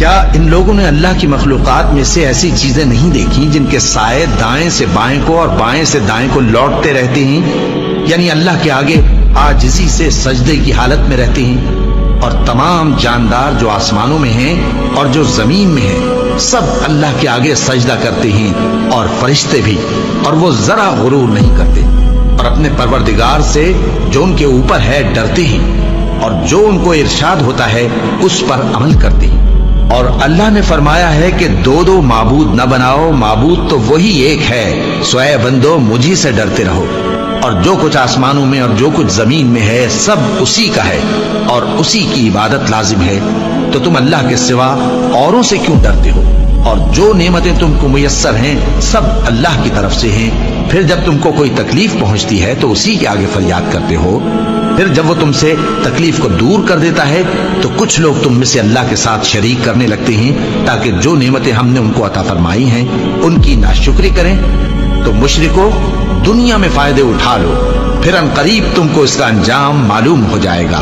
کیا ان لوگوں نے اللہ کی مخلوقات میں سے ایسی چیزیں نہیں دیکھی جن کے سائے دائیں سے بائیں کو اور بائیں سے دائیں کو لوٹتے رہتے ہیں، یعنی اللہ کے آگے عاجزی سے سجدے کی حالت میں رہتے ہیں؟ اور تمام جاندار جو آسمانوں میں ہیں اور جو زمین میں ہیں سب اللہ کے آگے سجدہ کرتے ہیں، اور فرشتے بھی، اور وہ ذرا غرور نہیں کرتے، اور اپنے پروردگار سے جو ان کے اوپر ہے ڈرتے ہیں، اور جو ان کو ارشاد ہوتا ہے اس پر عمل کرتے ہیں۔ اور اللہ نے فرمایا ہے کہ دو معبود نہ بناؤ، معبود تو وہی ایک ہے، سو اے بندو مجھی سے ڈرتے رہو۔ اور جو کچھ آسمانوں میں اور جو کچھ زمین میں ہے سب اسی کا ہے، اور اسی کی عبادت لازم ہے، تو تم اللہ کے سوا اوروں سے کیوں ڈرتے ہو؟ اور جو نعمتیں تم کو میسر ہیں سب اللہ کی طرف سے ہیں۔ پھر جب تم کو کوئی تکلیف پہنچتی ہے تو اسی کے آگے فریاد کرتے ہو، پھر جب وہ تم سے تکلیف کو دور کر دیتا ہے تو کچھ لوگ تم میں سے اللہ کے ساتھ شریک کرنے لگتے ہیں تاکہ جو نعمتیں ہم نے ان کو عطا فرمائی ہیں ان کی ناشکری کریں۔ تو مشرکو، دنیا میں فائدے اٹھا لو، پھر ان قریب تم کو اس کا انجام معلوم ہو جائے گا۔